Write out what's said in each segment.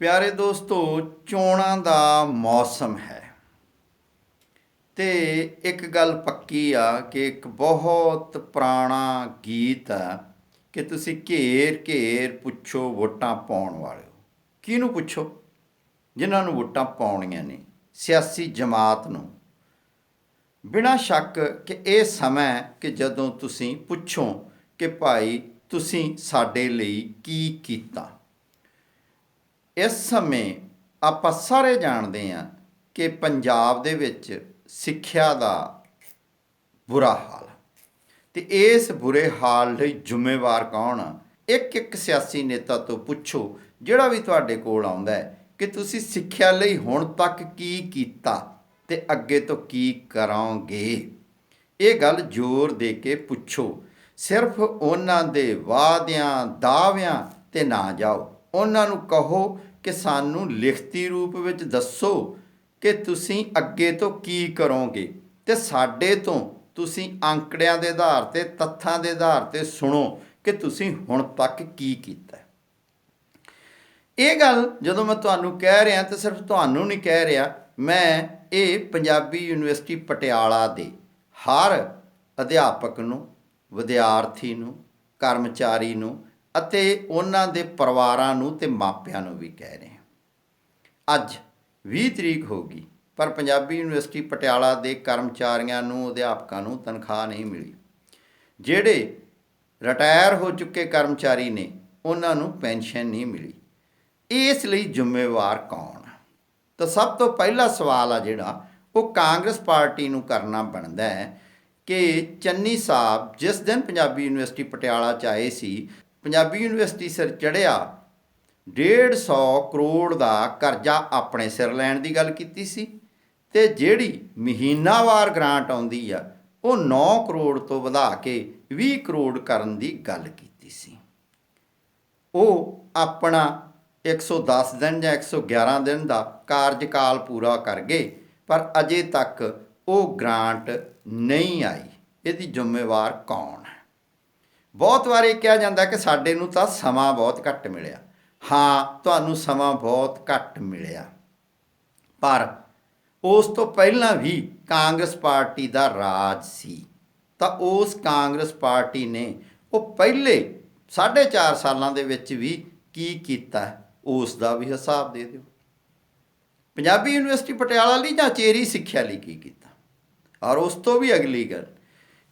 ਪਿਆਰੇ ਦੋਸਤੋ, ਚੋਣਾਂ ਦਾ ਮੌਸਮ ਹੈ ਤੇ ਇੱਕ ਗੱਲ ਪੱਕੀ ਆ ਕਿ ਇੱਕ ਬਹੁਤ ਪੁਰਾਣਾ ਗੀਤ ਆ ਕਿ ਤੁਸੀਂ ਘੇਰ ਘੇਰ ਪੁੱਛੋ ਵੋਟਾਂ ਪਾਉਣ ਵਾਲਿਓ। ਕਿਹਨੂੰ ਪੁੱਛੋ? ਜਿਨ੍ਹਾਂ ਨੂੰ ਵੋਟਾਂ ਪਾਉਣੀਆਂ ਨੇ, ਸਿਆਸੀ ਜਮਾਤ ਨੂੰ। ਬਿਨਾਂ ਸ਼ੱਕ ਕਿ ਇਹ ਸਮਾਂ ਕਿ ਜਦੋਂ ਤੁਸੀਂ ਪੁੱਛੋ ਕਿ ਭਾਈ ਤੁਸੀਂ ਸਾਡੇ ਲਈ ਕੀ ਕੀਤਾ। ਇਸ ਸਮੇਂ ਆਪਾਂ ਸਾਰੇ ਜਾਣਦੇ ਹਾਂ ਕਿ ਪੰਜਾਬ ਦੇ ਵਿੱਚ ਸਿੱਖਿਆ ਦਾ ਬੁਰਾ ਹਾਲ, ਅਤੇ ਇਸ ਬੁਰੇ ਹਾਲ ਲਈ ਜ਼ਿੰਮੇਵਾਰ ਕੌਣ ਆ? ਇੱਕ ਇੱਕ ਸਿਆਸੀ ਨੇਤਾ ਤੋਂ ਪੁੱਛੋ ਜਿਹੜਾ ਵੀ ਤੁਹਾਡੇ ਕੋਲ ਆਉਂਦਾ ਹੈ ਕਿ ਤੁਸੀਂ ਸਿੱਖਿਆ ਲਈ ਹੁਣ ਤੱਕ ਕੀ ਕੀਤਾ ਤੇ ਅੱਗੇ ਤੋਂ ਕੀ ਕਰੋਗੇ। ਇਹ ਗੱਲ ਜ਼ੋਰ ਦੇ ਕੇ ਪੁੱਛੋ। ਸਿਰਫ ਉਹਨਾਂ ਦੇ ਵਾਅਦਿਆਂ ਦਾਅਵਿਆਂ 'ਤੇ ਨਾ ਜਾਓ। ਉਹਨਾਂ ਨੂੰ ਕਹੋ ਕਿ ਸਾਨੂੰ ਲਿਖਤੀ ਰੂਪ ਵਿੱਚ ਦੱਸੋ ਕਿ ਤੁਸੀਂ ਅੱਗੇ ਤੋਂ ਕੀ ਕਰੋਗੇ, ਅਤੇ ਸਾਡੇ ਤੋਂ ਤੁਸੀਂ ਅੰਕੜਿਆਂ ਦੇ ਆਧਾਰ 'ਤੇ, ਤੱਥਾਂ ਦੇ ਆਧਾਰ 'ਤੇ ਸੁਣੋ ਕਿ ਤੁਸੀਂ ਹੁਣ ਤੱਕ ਕੀ ਕੀਤਾ। ਇਹ ਗੱਲ ਜਦੋਂ ਮੈਂ ਤੁਹਾਨੂੰ ਕਹਿ ਰਿਹਾ ਤਾਂ ਸਿਰਫ ਤੁਹਾਨੂੰ ਨਹੀਂ ਕਹਿ ਰਿਹਾ, ਮੈਂ ਇਹ ਪੰਜਾਬੀ ਯੂਨੀਵਰਸਿਟੀ ਪਟਿਆਲਾ ਦੇ ਹਰ ਅਧਿਆਪਕ ਨੂੰ, ਵਿਦਿਆਰਥੀ ਨੂੰ, ਕਰਮਚਾਰੀ ਨੂੰ ਅਤੇ ਉਹਨਾਂ ਦੇ ਪਰਿਵਾਰਾਂ ਨੂੰ ਤੇ ਮਾਪਿਆਂ ਨੂੰ ਵੀ ਕਹਿ ਰਹੇ ਹਾਂ। ਅੱਜ 20 ਤਰੀਕ ਹੋ ਗਈ ਪਰ ਪੰਜਾਬੀ ਯੂਨੀਵਰਸਿਟੀ ਪਟਿਆਲਾ ਦੇ ਕਰਮਚਾਰੀਆਂ ਨੂੰ, ਅਧਿਆਪਕਾਂ ਨੂੰ ਤਨਖਾਹ ਨਹੀਂ ਮਿਲੀ। ਜਿਹੜੇ ਰਿਟਾਇਰ ਹੋ ਚੁੱਕੇ ਕਰਮਚਾਰੀ ਨੇ ਉਹਨਾਂ ਨੂੰ ਪੈਨਸ਼ਨ ਨਹੀਂ ਮਿਲੀ। ਇਸ ਲਈ ਜ਼ਿੰਮੇਵਾਰ ਕੌਣ? ਤਾਂ ਸਭ ਤੋਂ ਪਹਿਲਾ ਸਵਾਲ ਆ ਜਿਹੜਾ ਉਹ ਕਾਂਗਰਸ ਪਾਰਟੀ ਨੂੰ ਕਰਨਾ ਬਣਦਾ ਹੈ ਕਿ ਚੰਨੀ ਸਾਹਿਬ ਜਿਸ ਦਿਨ ਪੰਜਾਬੀ ਯੂਨੀਵਰਸਿਟੀ ਪਟਿਆਲਾ 'ਚ ਆਏ ਸੀ, ਪੰਜਾਬੀ ਯੂਨੀਵਰਸਿਟੀ ਸਿਰ ਚੜ੍ਹਿਆ 150 ਕਰੋੜ ਦਾ ਕਰਜ਼ਾ ਆਪਣੇ ਸਿਰ ਲੈਣ ਦੀ ਗੱਲ ਕੀਤੀ ਸੀ, ਅਤੇ ਜਿਹੜੀ ਮਹੀਨਾਵਾਰ ਗ੍ਰਾਂਟ ਆਉਂਦੀ ਆ ਉਹ 9 ਕਰੋੜ ਤੋਂ ਵਧਾ ਕੇ 20 ਕਰੋੜ ਕਰਨ ਦੀ ਗੱਲ ਕੀਤੀ ਸੀ। ਉਹ ਆਪਣਾ 110 ਦਿਨ ਜਾਂ 111 ਦਿਨ ਦਾ ਕਾਰਜਕਾਲ ਪੂਰਾ ਕਰ ਗਏ ਪਰ ਅਜੇ ਤੱਕ ਉਹ ਗ੍ਰਾਂਟ ਨਹੀਂ ਆਈ। ਇਹਦੀ ਜ਼ਿੰਮੇਵਾਰ ਕੌਣ ਹੈ? ਬਹੁਤ ਵਾਰ ਇਹ ਕਿਹਾ ਜਾਂਦਾ ਕਿ ਸਾਡੇ ਨੂੰ ਤਾਂ ਸਮਾਂ ਬਹੁਤ ਘੱਟ ਮਿਲਿਆ। ਹਾਂ, ਤੁਹਾਨੂੰ ਸਮਾਂ ਬਹੁਤ ਘੱਟ ਮਿਲਿਆ, ਪਰ ਉਸ ਤੋਂ ਪਹਿਲਾਂ ਵੀ ਕਾਂਗਰਸ ਪਾਰਟੀ ਦਾ ਰਾਜ ਸੀ। ਤਾਂ ਉਸ ਕਾਂਗਰਸ ਪਾਰਟੀ ਨੇ ਉਹ ਪਹਿਲੇ 4.5 ਸਾਲਾਂ ਦੇ ਵਿੱਚ ਵੀ ਕੀ ਕੀਤਾ, ਉਸ ਦਾ ਵੀ ਹਿਸਾਬ ਦੇ ਦਿਓ। ਪੰਜਾਬੀ ਯੂਨੀਵਰਸਿਟੀ ਪਟਿਆਲਾ ਲਈ ਜਾਂ ਉਚੇਰੀ ਸਿੱਖਿਆ ਲਈ ਕੀ ਕੀਤਾ। ਔਰ ਉਸ ਤੋਂ ਵੀ ਅਗਲੀ ਗੱਲ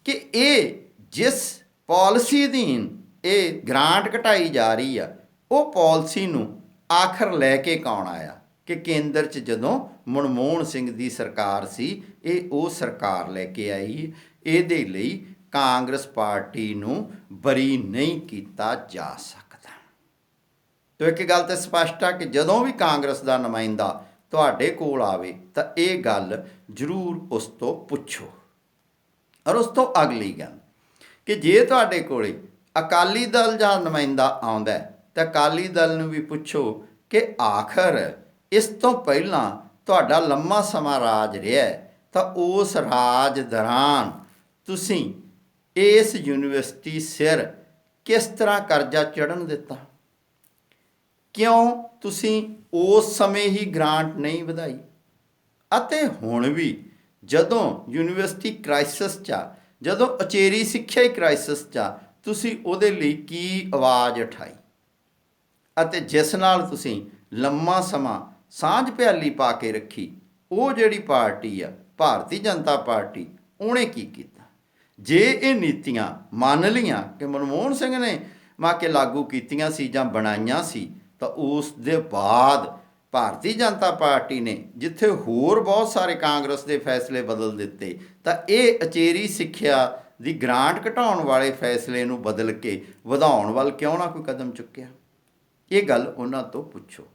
ਕਿ ਇਹ ਜਿਸ ਪਾਲਿਸੀ ਅਧੀਨ ਇਹ ਗ੍ਰਾਂਟ ਘਟਾਈ ਜਾ ਰਹੀ ਆ, ਉਹ ਪਾਲਿਸੀ ਨੂੰ ਆਖਰ ਲੈ ਕੇ ਕੌਣ ਆਇਆ? ਕਿ ਕੇਂਦਰ 'ਚ ਜਦੋਂ ਮਨਮੋਹਨ ਸਿੰਘ ਦੀ ਸਰਕਾਰ ਸੀ, ਇਹ ਉਹ ਸਰਕਾਰ ਲੈ ਕੇ ਆਈ। ਇਹਦੇ ਲਈ ਕਾਂਗਰਸ ਪਾਰਟੀ ਨੂੰ ਬਰੀ ਨਹੀਂ ਕੀਤਾ ਜਾ ਸਕਦਾ। ਤੋ ਇੱਕ ਗੱਲ ਤਾਂ ਸਪਸ਼ਟ ਆ ਕਿ ਜਦੋਂ ਵੀ ਕਾਂਗਰਸ ਦਾ ਨੁਮਾਇੰਦਾ ਤੁਹਾਡੇ ਕੋਲ ਆਵੇ ਤਾਂ ਇਹ ਗੱਲ ਜ਼ਰੂਰ ਉਸ ਤੋਂ ਪੁੱਛੋ। ਔਰ ਉਸ ਤੋਂ ਅਗਲੀ ਗੱਲ ਕਿ ਜੇ ਤੁਹਾਡੇ ਕੋਲ ਅਕਾਲੀ ਦਲ ਦਾ ਨੁਮਾਇੰਦਾ ਆਉਂਦਾ ਤਾਂ ਅਕਾਲੀ ਦਲ ਨੂੰ ਵੀ ਪੁੱਛੋ ਕਿ ਆਖਰ ਇਸ ਤੋਂ ਪਹਿਲਾਂ ਤੁਹਾਡਾ ਲੰਮਾ ਸਮਾਂ ਰਾਜ ਰਿਹਾ ਤਾਂ ਉਸ ਰਾਜ ਦੌਰਾਨ ਤੁਸੀਂ ਇਸ ਯੂਨੀਵਰਸਿਟੀ ਸਿਰ ਕਿਸ ਤਰ੍ਹਾਂ ਕਰਜ਼ਾ ਚੜ੍ਹਨ ਦਿੱਤਾ? ਕਿਉਂ ਤੁਸੀਂ ਉਸ ਸਮੇਂ ਹੀ ਗ੍ਰਾਂਟ ਨਹੀਂ ਵਧਾਈ? ਅਤੇ ਹੁਣ ਵੀ ਜਦੋਂ ਯੂਨੀਵਰਸਿਟੀ ਕ੍ਰਾਈਸਿਸ 'ਚ ਆ, ਜਦੋਂ ਉਚੇਰੀ ਸਿੱਖਿਆ ਹੀ ਕ੍ਰਾਈਸਿਸ 'ਚ ਆ, ਤੁਸੀਂ ਉਹਦੇ ਲਈ ਕੀ ਆਵਾਜ਼ ਉਠਾਈ? ਅਤੇ ਜਿਸ ਨਾਲ ਤੁਸੀਂ ਲੰਮਾ ਸਮਾਂ ਸਾਂਝ ਪਿਆਲੀ ਪਾ ਕੇ ਰੱਖੀ, ਉਹ ਜਿਹੜੀ ਪਾਰਟੀ ਆ ਭਾਰਤੀ ਜਨਤਾ ਪਾਰਟੀ, ਉਹਨੇ ਕੀ ਕੀਤਾ? ਜੇ ਇਹ ਨੀਤੀਆਂ ਮੰਨ ਲਈਆਂ ਕਿ ਮਨਮੋਹਨ ਸਿੰਘ ਨੇ ਕੇ ਲਾਗੂ ਕੀਤੀਆਂ ਸੀ ਜਾਂ ਬਣਾਈਆਂ ਸੀ, ਤਾਂ ਉਸ ਦੇ ਬਾਅਦ ਭਾਰਤੀ ਜਨਤਾ ਪਾਰਟੀ ਨੇ ਜਿੱਥੇ ਹੋਰ ਬਹੁਤ ਸਾਰੇ ਕਾਂਗਰਸ ਦੇ ਫੈਸਲੇ ਬਦਲ ਦਿੱਤੇ, ਤਾਂ ਇਹ ਉਚੇਰੀ ਸਿੱਖਿਆ ਦੀ ਗ੍ਰਾਂਟ ਘਟਾਉਣ ਵਾਲੇ ਫੈਸਲੇ ਨੂੰ ਬਦਲ ਕੇ ਵਧਾਉਣ ਵੱਲ ਕਿਉਂ ਨਾ ਕੋਈ ਕਦਮ ਚੁੱਕਿਆ? ਇਹ ਗੱਲ ਉਹਨਾਂ ਤੋਂ ਪੁੱਛੋ।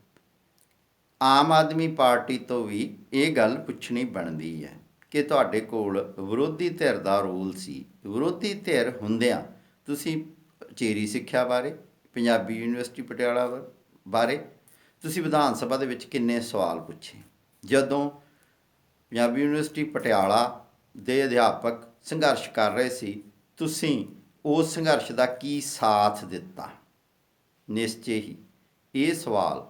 ਆਮ ਆਦਮੀ ਪਾਰਟੀ ਤੋਂ ਵੀ ਇਹ ਗੱਲ ਪੁੱਛਣੀ ਬਣਦੀ ਹੈ ਕਿ ਤੁਹਾਡੇ ਕੋਲ ਵਿਰੋਧੀ ਧਿਰ ਦਾ ਰੋਲ ਸੀ। ਵਿਰੋਧੀ ਧਿਰ ਹੁੰਦਿਆਂ ਤੁਸੀਂ ਉਚੇਰੀ ਸਿੱਖਿਆ ਬਾਰੇ, ਪੰਜਾਬੀ ਯੂਨੀਵਰਸਿਟੀ ਪਟਿਆਲਾ ਬਾਰੇ ਤੁਸੀਂ ਵਿਧਾਨ ਸਭਾ ਦੇ ਵਿੱਚ ਕਿੰਨੇ ਸਵਾਲ ਪੁੱਛੇ? ਜਦੋਂ ਪੰਜਾਬੀ ਯੂਨੀਵਰਸਿਟੀ ਪਟਿਆਲਾ ਦੇ ਅਧਿਆਪਕ ਸੰਘਰਸ਼ ਕਰ ਰਹੇ ਸੀ, ਤੁਸੀਂ ਉਸ ਸੰਘਰਸ਼ ਦਾ ਕੀ ਸਾਥ ਦਿੱਤਾ? ਨਿਸ਼ਚੇ ਹੀ ਇਹ ਸਵਾਲ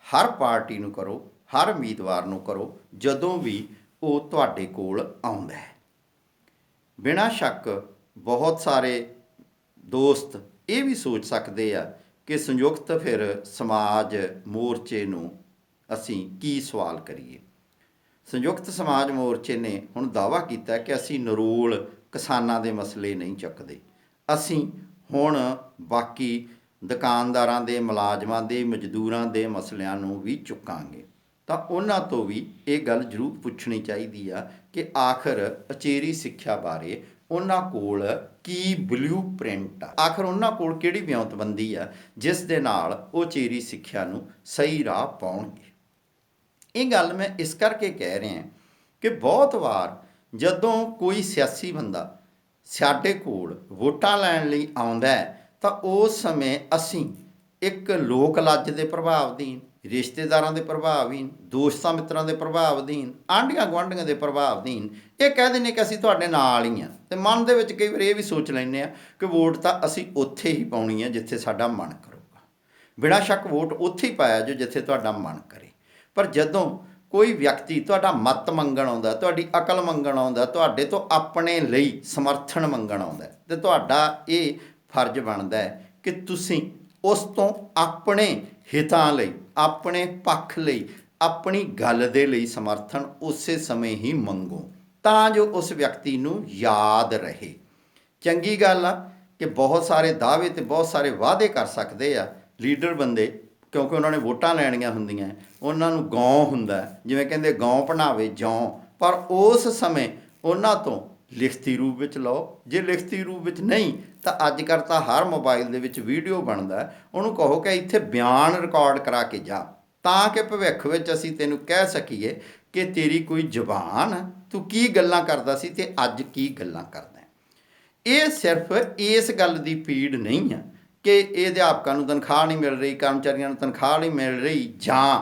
ਹਰ ਪਾਰਟੀ ਨੂੰ ਕਰੋ, ਹਰ ਉਮੀਦਵਾਰ ਨੂੰ ਕਰੋ ਜਦੋਂ ਵੀ ਉਹ ਤੁਹਾਡੇ ਕੋਲ ਆਉਂਦਾ ਹੈ। ਬਿਨਾਂ ਸ਼ੱਕ ਬਹੁਤ ਸਾਰੇ ਦੋਸਤ ਇਹ ਵੀ ਸੋਚ ਸਕਦੇ ਆ ਕਿ ਸੰਯੁਕਤ ਫਿਰ ਸਮਾਜ ਮੋਰਚੇ ਨੂੰ ਅਸੀਂ ਕੀ ਸਵਾਲ ਕਰੀਏ। ਸੰਯੁਕਤ ਸਮਾਜ ਮੋਰਚੇ ਨੇ ਹੁਣ ਦਾਅਵਾ ਕੀਤਾ ਕਿ ਅਸੀਂ ਨਿਰੋਲ ਕਿਸਾਨਾਂ ਦੇ ਮਸਲੇ ਨਹੀਂ ਚੁੱਕਦੇ, ਅਸੀਂ ਹੁਣ ਬਾਕੀ ਦੁਕਾਨਦਾਰਾਂ ਦੇ, ਮੁਲਾਜ਼ਮਾਂ ਦੇ, ਮਜ਼ਦੂਰਾਂ ਦੇ ਮਸਲਿਆਂ ਨੂੰ ਵੀ ਚੁੱਕਾਂਗੇ। ਤਾਂ ਉਹਨਾਂ ਤੋਂ ਵੀ ਇਹ ਗੱਲ ਜ਼ਰੂਰ ਪੁੱਛਣੀ ਚਾਹੀਦੀ ਆ ਕਿ ਆਖਰ ਉਚੇਰੀ ਸਿੱਖਿਆ ਬਾਰੇ ਉਹਨਾਂ ਕੋਲ ਕੀ ਬਲੂ ਪ੍ਰਿੰਟ ਆ, ਆਖਰ ਉਹਨਾਂ ਕੋਲ ਕਿਹੜੀ ਵਿਉਂਤਬੰਦੀ ਆ ਜਿਸ ਦੇ ਨਾਲ ਉਹ ਉਚੇਰੀ ਸਿੱਖਿਆ ਨੂੰ ਸਹੀ ਰਾਹ ਪਾਉਣਗੇ। ਇਹ ਗੱਲ ਮੈਂ ਇਸ ਕਰਕੇ ਕਹਿ ਰਿਹਾ ਕਿ ਬਹੁਤ ਵਾਰ ਜਦੋਂ ਕੋਈ ਸਿਆਸੀ ਬੰਦਾ ਸਾਡੇ ਕੋਲ ਵੋਟਾਂ ਲੈਣ ਲਈ ਆਉਂਦਾ ਹੈ ਤਾਂ ਉਸ ਸਮੇਂ ਅਸੀਂ ਇੱਕ ਲੋਕ ਲੱਜ ਦੇ ਪ੍ਰਭਾਵ ਅਧੀਨ, ਰਿਸ਼ਤੇਦਾਰਾਂ ਦੇ ਪ੍ਰਭਾਵ ਅਧੀਨ, ਦੋਸਤਾਂ ਮਿੱਤਰਾਂ ਦੇ ਪ੍ਰਭਾਵ ਅਧੀਨ, ਆਂਢੀਆਂ ਗੁਆਂਢੀਆਂ ਦੇ ਪ੍ਰਭਾਵ ਅਧੀਨ ਇਹ ਕਹਿ ਦਿੰਦੇ ਕਿ ਅਸੀਂ ਤੁਹਾਡੇ ਨਾਲ ਹੀ ਹਾਂ, ਅਤੇ ਮਨ ਦੇ ਵਿੱਚ ਕਈ ਵਾਰ ਇਹ ਵੀ ਸੋਚ ਲੈਂਦੇ ਹਾਂ ਕਿ ਵੋਟ ਤਾਂ ਅਸੀਂ ਉੱਥੇ ਹੀ ਪਾਉਣੀ ਹੈ ਜਿੱਥੇ ਸਾਡਾ ਮਨ ਕਰੂਗਾ। ਬਿਨਾਂ ਸ਼ੱਕ ਵੋਟ ਉੱਥੇ ਹੀ ਪਾਇਆ ਜੋ ਜਿੱਥੇ ਤੁਹਾਡਾ ਮਨ ਕਰੇ। ਪਰ ਜਦੋਂ ਕੋਈ ਵਿਅਕਤੀ ਤੁਹਾਡਾ ਮਤ ਮੰਗਣ ਆਉਂਦਾ, ਤੁਹਾਡੀ ਅਕਲ ਮੰਗਣ ਆਉਂਦਾ, ਤੁਹਾਡੇ ਤੋਂ ਆਪਣੇ ਲਈ ਸਮਰਥਨ ਮੰਗਣ ਆਉਂਦਾ, ਅਤੇ ਤੁਹਾਡਾ ਇਹ ਫਰਜ਼ ਬਣਦਾ ਹੈ ਕਿ ਤੁਸੀਂ ਉਸ ਤੋਂ ਆਪਣੇ ਹਿੱਤਾਂ ਲਈ, ਆਪਣੇ ਪੱਖ ਲਈ, ਆਪਣੀ ਗੱਲ ਦੇ ਲਈ ਸਮਰਥਨ ਉਸੇ ਸਮੇਂ ਹੀ ਮੰਗੋ ਤਾਂ ਜੋ ਉਸ ਵਿਅਕਤੀ ਨੂੰ ਯਾਦ ਰਹੇ। ਚੰਗੀ ਗੱਲ ਆ ਕਿ ਬਹੁਤ ਸਾਰੇ ਦਾਅਵੇ ਅਤੇ ਬਹੁਤ ਸਾਰੇ ਵਾਅਦੇ ਕਰ ਸਕਦੇ ਆ ਲੀਡਰ ਬੰਦੇ, ਕਿਉਂਕਿ ਉਹਨਾਂ ਨੇ ਵੋਟਾਂ ਲੈਣੀਆਂ ਹੁੰਦੀਆਂ, ਉਹਨਾਂ ਨੂੰ ਗੌਂ ਹੁੰਦਾ, ਜਿਵੇਂ ਕਹਿੰਦੇ ਗੌਂ ਭਣਾਵੇ ਜੌਂ, ਪਰ ਉਸ ਸਮੇਂ ਉਹਨਾਂ ਤੋਂ ਲਿਖਤੀ ਰੂਪ ਵਿੱਚ ਲਓ। ਜੇ ਲਿਖਤੀ ਰੂਪ ਵਿੱਚ ਨਹੀਂ ਤਾਂ ਅੱਜ ਕੱਲ੍ਹ ਤਾਂ ਹਰ ਮੋਬਾਈਲ ਦੇ ਵਿੱਚ ਵੀਡੀਓ ਬਣਦਾ, ਉਹਨੂੰ ਕਹੋ ਕਿ ਇੱਥੇ ਬਿਆਨ ਰਿਕਾਰਡ ਕਰਾ ਕੇ ਜਾ, ਤਾਂ ਕਿ ਭਵਿੱਖ ਵਿੱਚ ਅਸੀਂ ਤੈਨੂੰ ਕਹਿ ਸਕੀਏ ਕਿ ਤੇਰੀ ਕੋਈ ਜ਼ੁਬਾਨ, ਤੂੰ ਕੀ ਗੱਲਾਂ ਕਰਦਾ ਸੀ ਅਤੇ ਅੱਜ ਕੀ ਗੱਲਾਂ ਕਰਦਾ। ਇਹ ਸਿਰਫ ਇਸ ਗੱਲ ਦੀ ਪੀੜ ਨਹੀਂ ਆ ਕਿ ਇਹ ਅਧਿਆਪਕਾਂ ਨੂੰ ਤਨਖਾਹ ਨਹੀਂ ਮਿਲ ਰਹੀ, ਕਰਮਚਾਰੀਆਂ ਨੂੰ ਤਨਖਾਹ ਨਹੀਂ ਮਿਲ ਰਹੀ, ਜਾਂ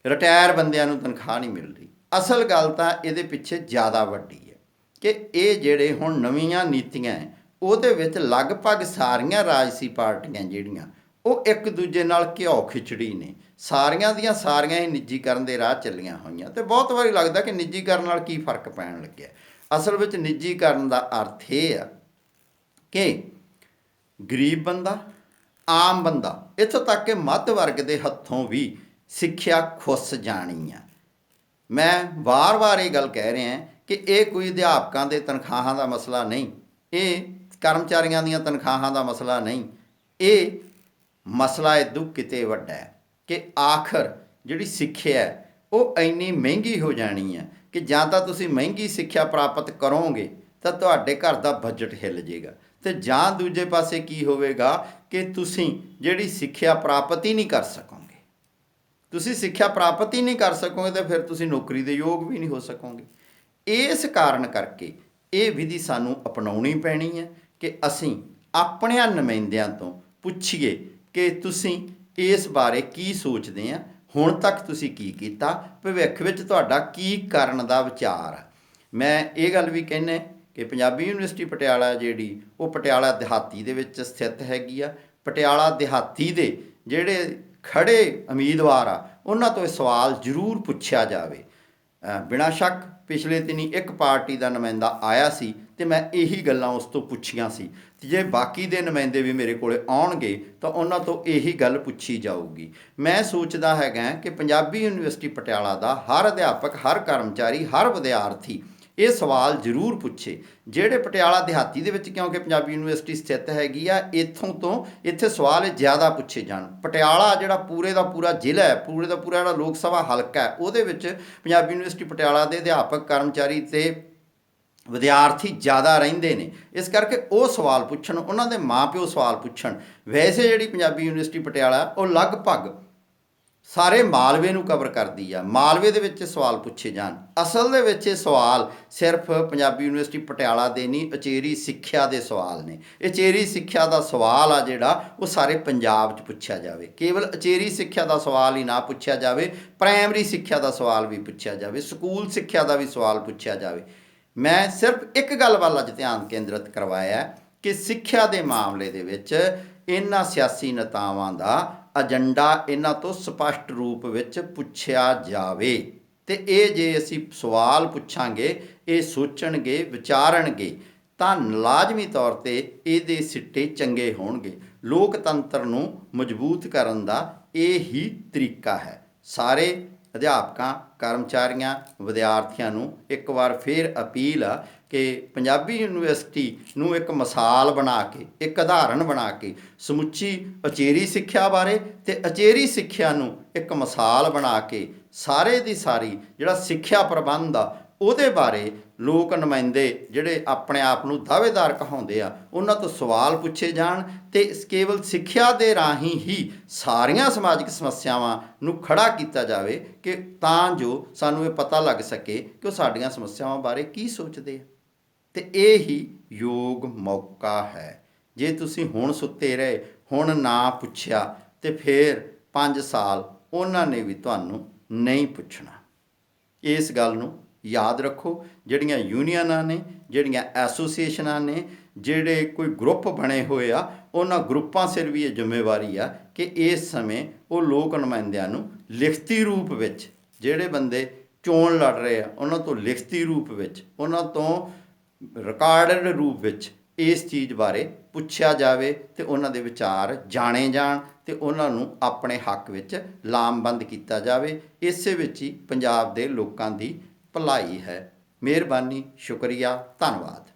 ਰਿਟਾਇਰ ਬੰਦਿਆਂ ਨੂੰ ਤਨਖਾਹ ਨਹੀਂ ਮਿਲ ਰਹੀ। ਅਸਲ ਗੱਲ ਤਾਂ ਇਹਦੇ ਪਿੱਛੇ ਜ਼ਿਆਦਾ ਵੱਡੀ ਹੈ ਕਿ ਇਹ ਜਿਹੜੇ ਹੁਣ ਨਵੀਆਂ ਨੀਤੀਆਂ ਹੈ ਉਹਦੇ ਵਿੱਚ ਲਗਭਗ ਸਾਰੀਆਂ ਰਾਜਸੀ ਪਾਰਟੀਆਂ ਜਿਹੜੀਆਂ ਉਹ ਇੱਕ ਦੂਜੇ ਨਾਲ ਘਿਓ ਖਿਚੜੀ ਨੇ, ਸਾਰੀਆਂ ਦੀਆਂ ਸਾਰੀਆਂ ਹੀ ਨਿੱਜੀਕਰਨ ਦੇ ਰਾਹ ਚੱਲੀਆਂ ਹੋਈਆਂ। ਅਤੇ ਬਹੁਤ ਵਾਰੀ ਲੱਗਦਾ ਕਿ ਨਿੱਜੀਕਰਨ ਨਾਲ ਕੀ ਫਰਕ ਪੈਣ ਲੱਗਿਆ। ਅਸਲ ਵਿੱਚ ਨਿੱਜੀਕਰਨ ਦਾ ਅਰਥ ਇਹ ਆ ਕਿ ਗਰੀਬ ਬੰਦਾ, ਆਮ ਬੰਦਾ, ਇੱਥੋਂ ਤੱਕ ਕਿ ਮੱਧ ਵਰਗ ਦੇ ਹੱਥੋਂ ਵੀ ਸਿੱਖਿਆ ਖੁੱਸ ਜਾਣੀ ਆ। ਮੈਂ ਵਾਰ-ਵਾਰ ਇਹ ਗੱਲ ਕਹਿ ਰਿਹਾ ਕਿ ਇਹ ਕੋਈ ਅਧਿਆਪਕਾਂ ਦੇ ਤਨਖਾਹਾਂ ਦਾ ਮਸਲਾ ਨਹੀਂ, ਇਹ ਕਰਮਚਾਰੀਆਂ ਦੀਆਂ ਤਨਖਾਹਾਂ ਦਾ ਮਸਲਾ ਨਹੀਂ, ਇਹ ਮਸਲਾ ਇਦੋਂ ਕਿਤੇ ਵੱਡਾ ਹੈ ਕਿ ਆਖਰ ਜਿਹੜੀ ਸਿੱਖਿਆ ਹੈ ਉਹ ਇੰਨੀ ਮਹਿੰਗੀ ਹੋ ਜਾਣੀ ਹੈ ਕਿ ਜਾਂ ਤਾਂ ਤੁਸੀਂ ਮਹਿੰਗੀ ਸਿੱਖਿਆ ਪ੍ਰਾਪਤ ਕਰੋਗੇ ਤਾਂ ਤੁਹਾਡੇ ਘਰ ਦਾ ਬਜਟ ਹਿੱਲ ਜਾਏਗਾ, ਅਤੇ ਜਾਂ ਦੂਜੇ ਪਾਸੇ ਕੀ ਹੋਵੇਗਾ ਕਿ ਤੁਸੀਂ ਜਿਹੜੀ ਸਿੱਖਿਆ ਪ੍ਰਾਪਤ ਹੀ ਨਹੀਂ ਕਰ ਸਕੋਗੇ। ਤੁਸੀਂ ਸਿੱਖਿਆ ਪ੍ਰਾਪਤ ਹੀ ਨਹੀਂ ਕਰ ਸਕੋਗੇ ਤਾਂ ਫਿਰ ਤੁਸੀਂ ਨੌਕਰੀ ਦੇ ਯੋਗ ਵੀ ਨਹੀਂ ਹੋ ਸਕੋਗੇ। ਇਸ ਕਾਰਨ ਕਰਕੇ ਇਹ ਵਿਧੀ ਸਾਨੂੰ ਅਪਣਾਉਣੀ ਪੈਣੀ ਹੈ ਕਿ ਅਸੀਂ ਆਪਣਿਆਂ ਨੁਮਾਇੰਦਿਆਂ ਤੋਂ ਪੁੱਛੀਏ ਕਿ ਤੁਸੀਂ ਇਸ ਬਾਰੇ ਕੀ ਸੋਚਦੇ ਆ, ਹੁਣ ਤੱਕ ਤੁਸੀਂ ਕੀ ਕੀਤਾ, ਭਵਿੱਖ ਵਿੱਚ ਤੁਹਾਡਾ ਕੀ ਕਰਨ ਦਾ ਵਿਚਾਰ ਆ। ਮੈਂ ਇਹ ਗੱਲ ਵੀ ਕਹਿੰਦਾ ਕਿ ਪੰਜਾਬੀ ਯੂਨੀਵਰਸਿਟੀ ਪਟਿਆਲਾ ਜਿਹੜੀ ਉਹ ਪਟਿਆਲਾ ਦਿਹਾਤੀ ਦੇ ਵਿੱਚ ਸਥਿਤ ਹੈਗੀ ਆ। ਪਟਿਆਲਾ ਦਿਹਾਤੀ ਦੇ ਜਿਹੜੇ ਖੜ੍ਹੇ ਉਮੀਦਵਾਰ ਆ ਉਹਨਾਂ ਤੋਂ ਇਹ ਸਵਾਲ ਜ਼ਰੂਰ ਪੁੱਛਿਆ ਜਾਵੇ। ਬਿਨਾਂ ਸ਼ੱਕ ਪਿਛਲੇ ਦਿਨੀ ਇੱਕ ਪਾਰਟੀ ਦਾ ਨੁਮਾਇੰਦਾ ਆਇਆ ਸੀ ਅਤੇ ਮੈਂ ਇਹੀ ਗੱਲਾਂ ਉਸ ਤੋਂ ਪੁੱਛੀਆਂ ਸੀ, ਅਤੇ ਜੇ ਬਾਕੀ ਦੇ ਨੁਮਾਇੰਦੇ ਵੀ ਮੇਰੇ ਕੋਲ ਆਉਣਗੇ ਤਾਂ ਉਹਨਾਂ ਤੋਂ ਇਹੀ ਗੱਲ ਪੁੱਛੀ ਜਾਊਗੀ। ਮੈਂ ਸੋਚਦਾ ਹੈਗਾ ਕਿ ਪੰਜਾਬੀ ਯੂਨੀਵਰਸਿਟੀ ਪਟਿਆਲਾ ਦਾ ਹਰ ਅਧਿਆਪਕ, ਹਰ ਕਰਮਚਾਰੀ, ਹਰ ਵਿਦਿਆਰਥੀ ਇਹ ਸਵਾਲ ਜ਼ਰੂਰ ਪੁੱਛੇ। ਜਿਹੜੇ ਪਟਿਆਲਾ ਦਿਹਾਤੀ ਦੇ ਵਿੱਚ, ਕਿਉਂਕਿ ਪੰਜਾਬੀ ਯੂਨੀਵਰਸਿਟੀ ਸਥਿਤ ਹੈਗੀ ਆ, ਇੱਥੇ ਸਵਾਲ ਜ਼ਿਆਦਾ ਪੁੱਛੇ ਜਾਣ। ਪਟਿਆਲਾ ਜਿਹੜਾ ਪੂਰੇ ਦਾ ਪੂਰਾ ਜ਼ਿਲ੍ਹਾ ਹੈ, ਪੂਰੇ ਦਾ ਪੂਰਾ ਜਿਹੜਾ ਲੋਕ ਸਭਾ ਹਲਕਾ ਹੈ, ਉਹਦੇ ਵਿੱਚ ਪੰਜਾਬੀ ਯੂਨੀਵਰਸਿਟੀ ਪਟਿਆਲਾ ਦੇ ਅਧਿਆਪਕ, ਕਰਮਚਾਰੀ ਅਤੇ ਵਿਦਿਆਰਥੀ ਜ਼ਿਆਦਾ ਰਹਿੰਦੇ ਨੇ। ਇਸ ਕਰਕੇ ਉਹ ਸਵਾਲ ਪੁੱਛਣ, ਉਹਨਾਂ ਦੇ ਮਾਂ ਪਿਓ ਸਵਾਲ ਪੁੱਛਣ। ਵੈਸੇ ਜਿਹੜੀ ਪੰਜਾਬੀ ਯੂਨੀਵਰਸਿਟੀ ਪਟਿਆਲਾ ਉਹ ਲਗਭਗ ਸਾਰੇ ਮਾਲਵੇ ਨੂੰ ਕਵਰ ਕਰਦੀ ਆ, ਮਾਲਵੇ ਦੇ ਵਿੱਚ ਸਵਾਲ ਪੁੱਛੇ ਜਾਣ। ਅਸਲ ਦੇ ਵਿੱਚ ਇਹ ਸਵਾਲ ਸਿਰਫ ਪੰਜਾਬੀ ਯੂਨੀਵਰਸਿਟੀ ਪਟਿਆਲਾ ਦੇ ਨਹੀਂ, ਉਚੇਰੀ ਸਿੱਖਿਆ ਦੇ ਸਵਾਲ ਨੇ। ਉਚੇਰੀ ਸਿੱਖਿਆ ਦਾ ਸਵਾਲ ਆ ਜਿਹੜਾ ਉਹ ਸਾਰੇ ਪੰਜਾਬ 'ਚ ਪੁੱਛਿਆ ਜਾਵੇ। ਕੇਵਲ ਉਚੇਰੀ ਸਿੱਖਿਆ ਦਾ ਸਵਾਲ ਹੀ ਨਾ ਪੁੱਛਿਆ ਜਾਵੇ, ਪ੍ਰਾਇਮਰੀ ਸਿੱਖਿਆ ਦਾ ਸਵਾਲ ਵੀ ਪੁੱਛਿਆ ਜਾਵੇ, ਸਕੂਲ ਸਿੱਖਿਆ ਦਾ ਵੀ ਸਵਾਲ ਪੁੱਛਿਆ ਜਾਵੇ। ਮੈਂ ਸਿਰਫ ਇੱਕ ਗੱਲ ਵੱਲ ਅੱਜ ਧਿਆਨ ਕੇਂਦਰਿਤ ਕਰਵਾਇਆ ਕਿ ਸਿੱਖਿਆ ਦੇ ਮਾਮਲੇ ਦੇ ਵਿੱਚ ਇਹਨਾਂ ਸਿਆਸੀ ਨੇਤਾਵਾਂ ਦਾ ਏਜੰਡਾ ਇਹਨਾਂ ਤੋਂ ਸਪਸ਼ਟ ਰੂਪ ਵਿੱਚ ਪੁੱਛਿਆ ਜਾਵੇ। ਤੇ ਇਹ ਜੇ ਅਸੀਂ ਸਵਾਲ ਪੁੱਛਾਂਗੇ, ਇਹ ਸੋਚਣਗੇ, ਵਿਚਾਰਨਗੇ, ਤਾਂ ਲਾਜ਼ਮੀ ਤੌਰ 'ਤੇ ਇਹਦੇ ਸਿੱਟੇ ਚੰਗੇ ਹੋਣਗੇ। ਲੋਕਤੰਤਰ ਨੂੰ ਮਜ਼ਬੂਤ ਕਰਨ ਦਾ ਇਹ ਹੀ ਤਰੀਕਾ ਹੈ। ਸਾਰੇ ਅਧਿਆਪਕਾਂ, ਕਰਮਚਾਰੀਆਂ, ਵਿਦਿਆਰਥੀਆਂ ਨੂੰ ਇੱਕ ਵਾਰ ਫਿਰ ਅਪੀਲ ਆ ਕਿ ਪੰਜਾਬੀ ਯੂਨੀਵਰਸਿਟੀ ਨੂੰ ਇੱਕ ਮਿਸਾਲ ਬਣਾ ਕੇ, ਇੱਕ ਉਦਾਹਰਣ ਬਣਾ ਕੇ ਸਮੁੱਚੀ ਉਚੇਰੀ ਸਿੱਖਿਆ ਬਾਰੇ ਤੇ ਉਚੇਰੀ ਸਿੱਖਿਆ ਨੂੰ ਇੱਕ ਮਿਸਾਲ ਬਣਾ ਕੇ ਸਾਰੇ ਦੀ ਸਾਰੀ ਜਿਹੜਾ ਸਿੱਖਿਆ ਪ੍ਰਬੰਧ ਆ ਉਹਦੇ ਬਾਰੇ ਲੋਕ ਨੁਮਾਇੰਦੇ ਜਿਹੜੇ ਆਪਣੇ ਆਪ ਨੂੰ ਦਾਅਵੇਦਾਰ ਕਹਾਉਂਦੇ ਆ, ਉਹਨਾਂ ਤੋਂ ਸਵਾਲ ਪੁੱਛੇ ਜਾਣ ਤੇ ਕੇਵਲ ਸਿੱਖਿਆ ਦੇ ਰਾਹੀਂ ਹੀ ਸਾਰੀਆਂ ਸਮਾਜਿਕ ਸਮੱਸਿਆਵਾਂ ਨੂੰ ਖੜਾ ਕੀਤਾ ਜਾਵੇ ਕਿ ਤਾਂ ਜੋ ਸਾਨੂੰ ਇਹ ਪਤਾ ਲੱਗ ਸਕੇ ਕਿ ਉਹ ਸਾਡੀਆਂ ਸਮੱਸਿਆਵਾਂ ਬਾਰੇ ਕੀ ਸੋਚਦੇ ਆ। ਤੇ ਇਹ ਹੀ ਯੋਗ ਮੌਕਾ ਹੈ। ਜੇ ਤੁਸੀਂ ਹੁਣ ਸੁੱਤੇ ਰਹੇ, ਹੁਣ ਨਾ ਪੁੱਛਿਆ, ਤੇ ਫਿਰ 5 ਸਾਲ ਉਹਨਾਂ ਨੇ ਵੀ ਤੁਹਾਨੂੰ ਨਹੀਂ ਪੁੱਛਣਾ। ਇਸ ਗੱਲ ਨੂੰ ਯਾਦ ਰੱਖੋ। ਜਿਹੜੀਆਂ ਯੂਨੀਅਨਾਂ ਨੇ, ਜਿਹੜੀਆਂ ਐਸੋਸੀਏਸ਼ਨਾਂ ਨੇ, ਜਿਹੜੇ ਕੋਈ ਗਰੁੱਪ ਬਣੇ ਹੋਏ ਆ, ਉਹਨਾਂ ਗਰੁੱਪਾਂ ਸਿਰ ਵੀ ਇਹ ਜ਼ਿੰਮੇਵਾਰੀ ਆ ਕਿ ਇਸ ਸਮੇਂ ਉਹ ਲੋਕ ਨੁਮਾਇੰਦਿਆਂ ਨੂੰ ਲਿਖਤੀ ਰੂਪ ਵਿੱਚ, ਜਿਹੜੇ ਬੰਦੇ ਚੋਣ ਲੜ ਰਹੇ ਆ ਉਹਨਾਂ ਤੋਂ ਲਿਖਤੀ ਰੂਪ ਵਿੱਚ, ਉਹਨਾਂ ਤੋਂ ਰਿਕਾਰਡਡ ਰੂਪ ਵਿੱਚ ਇਸ ਚੀਜ਼ ਬਾਰੇ ਪੁੱਛਿਆ ਜਾਵੇ ਤੇ ਉਹਨਾਂ ਦੇ ਵਿਚਾਰ ਜਾਣੇ ਜਾਣ ਤੇ ਉਹਨਾਂ ਨੂੰ ਆਪਣੇ ਹੱਕ ਵਿੱਚ ਲਾਮਬੰਦ ਕੀਤਾ ਜਾਵੇ। ਇਸੇ ਵਿੱਚ ਹੀ ਪੰਜਾਬ ਦੇ ਲੋਕਾਂ ਦੀ ਭਲਾਈ ਹੈ। ਮਿਹਰਬਾਨੀ, ਸ਼ੁਕਰੀਆ, ਧੰਨਵਾਦ।